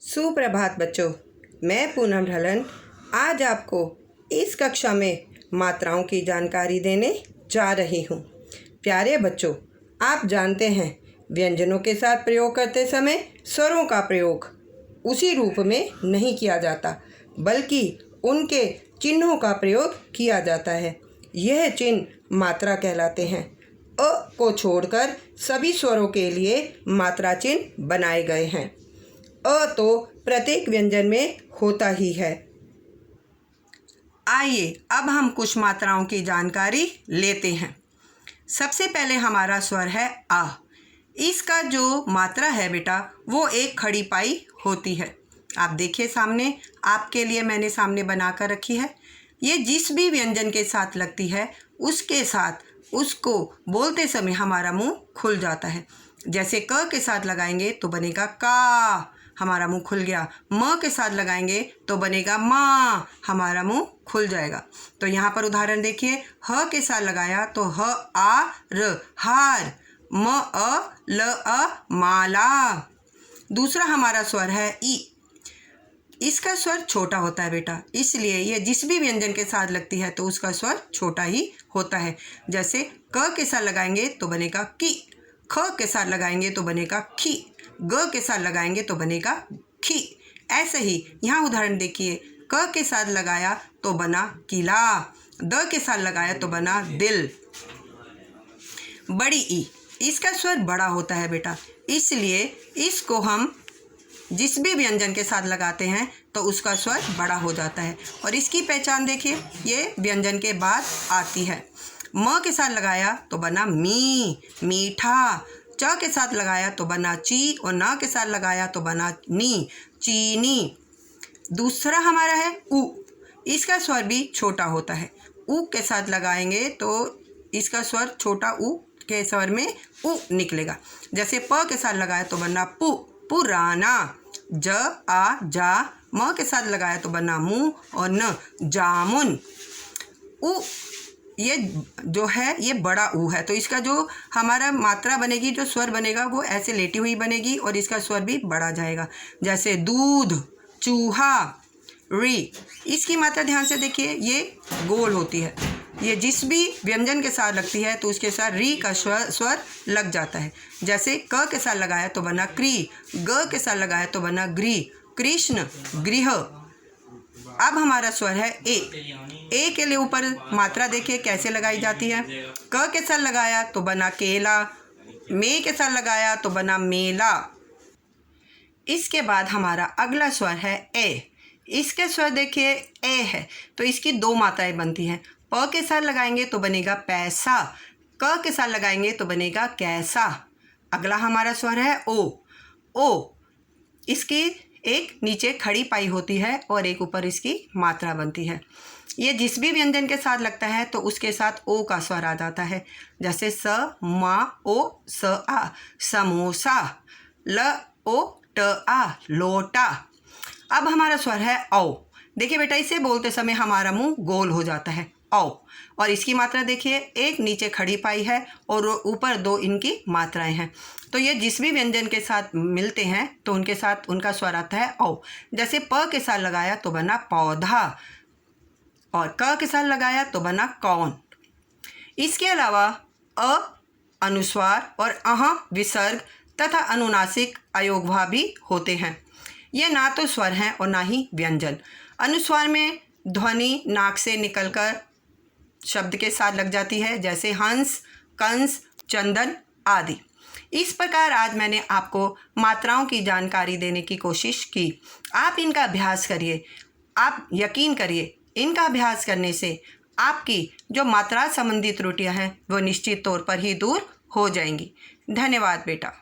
सुप्रभात बच्चों, मैं पूनम ढलन आज आपको इस कक्षा में मात्राओं की जानकारी देने जा रही हूँ। प्यारे बच्चों, आप जानते हैं व्यंजनों के साथ प्रयोग करते समय स्वरों का प्रयोग उसी रूप में नहीं किया जाता, बल्कि उनके चिन्हों का प्रयोग किया जाता है। यह चिन्ह मात्रा कहलाते हैं। अ को छोड़कर सभी स्वरों के लिए मात्रा चिन्ह बनाए गए हैं। अ तो प्रत्येक व्यंजन में होता ही है। आइए अब हम कुछ मात्राओं की जानकारी लेते हैं। सबसे पहले हमारा स्वर है आ। इसका जो मात्रा है बेटा वो एक खड़ी पाई होती है। आप देखिए सामने, आपके लिए मैंने सामने बना कर रखी है। ये जिस भी व्यंजन के साथ लगती है उसके साथ उसको बोलते समय हमारा मुंह खुल जाता है। जैसे क के साथ लगाएंगे तो बनेगा का, हमारा मुंह खुल गया। म के साथ लगाएंगे तो बनेगा माँ, हमारा मुंह खुल जाएगा। तो यहाँ पर उदाहरण देखिए, ह के साथ लगाया तो ह आ र हार, म अ ल अ माला। दूसरा हमारा स्वर है ई। इसका स्वर छोटा होता है बेटा, इसलिए ये जिस भी व्यंजन के साथ लगती है तो उसका स्वर छोटा ही होता है। जैसे क के साथ लगाएंगे तो बनेगा की, ख के साथ लगाएंगे तो बनेगा खी, ग के साथ लगाएंगे तो बनेगा खी। ऐसे ही यहाँ उदाहरण देखिए, क के साथ लगाया तो बना किला, द के साथ लगाया तो बना दिल। बड़ी ई, इसका स्वर बड़ा होता है बेटा, इसलिए इसको हम जिस भी व्यंजन के साथ लगाते हैं तो उसका स्वर बड़ा हो जाता है। और इसकी पहचान देखिए, ये व्यंजन के बाद आती है। म के साथ लगाया तो बना मी, मीठा। च के साथ लगाया तो बना ची, और न के साथ लगाया तो बना नी, चीनी। दूसरा हमारा है उ। इसका स्वर भी छोटा होता है। उ के साथ लगाएंगे तो इसका स्वर छोटा उ के स्वर में उ निकलेगा। जैसे प के साथ लगाया तो बना पु, पुराना। ज आ जा, म के साथ लगाया तो बना मुँह, और न जामुन। उ ये जो है ये बड़ा ऊ है, तो इसका जो हमारा मात्रा बनेगी, जो स्वर बनेगा वो ऐसे लेटी हुई बनेगी और इसका स्वर भी बढ़ा जाएगा। जैसे दूध, चूहा, री। इसकी मात्रा ध्यान से देखिए, ये गोल होती है। ये जिस भी व्यंजन के साथ लगती है तो उसके साथ री का स्वर लग जाता है। जैसे क के साथ लगाया तो बना क्री, ग के साथ लगाया तो बना ग्री, कृष्ण, गृह। अब हमारा स्वर है ए। ए के लिए ऊपर मात्रा देखिए कैसे लगाई जाती है। क के साथ लगाया तो बना केला, मे के साथ लगाया तो बना मेला। इसके बाद हमारा अगला स्वर है ए। इसके स्वर देखिए ए है, तो इसकी दो मात्राएं बनती हैं। प के साथ लगाएंगे तो बनेगा पैसा, क के साथ लगाएंगे तो बनेगा कैसा। अगला हमारा स्वर है ओ। ओ, इसकी एक नीचे खड़ी पाई होती है और एक ऊपर इसकी मात्रा बनती है। ये जिस भी व्यंजन के साथ लगता है तो उसके साथ ओ का स्वर आ जाता है। जैसे स मा ओ स आ, समोसा। ल ओ ट आ, लोटा। अब हमारा स्वर है औ। देखिए बेटा, इसे बोलते समय हमारा मुंह गोल हो जाता है, औ। और इसकी मात्रा देखिए, एक नीचे खड़ी पाई है और ऊपर दो इनकी मात्राएं हैं। तो ये जिस भी व्यंजन के साथ मिलते हैं तो उनके साथ उनका स्वर आता है औ। जैसे प के साथ लगाया तो बना पौधा, और क के साथ लगाया तो बना कौन। इसके अलावा अ अनुस्वार और अह विसर्ग तथा अनुनासिक अयोगवा भी होते हैं। ये ना तो स्वर हैं और ना ही व्यंजन। अनुस्वार में ध्वनि नाक से निकलकर शब्द के साथ लग जाती है, जैसे हंस, कंस, चंदन आदि। इस प्रकार आज मैंने आपको मात्राओं की जानकारी देने की कोशिश की। आप इनका अभ्यास करिए। आप यकीन करिए, इनका अभ्यास करने से आपकी जो मात्रा संबंधी त्रुटियां हैं वो निश्चित तौर पर ही दूर हो जाएंगी। धन्यवाद बेटा।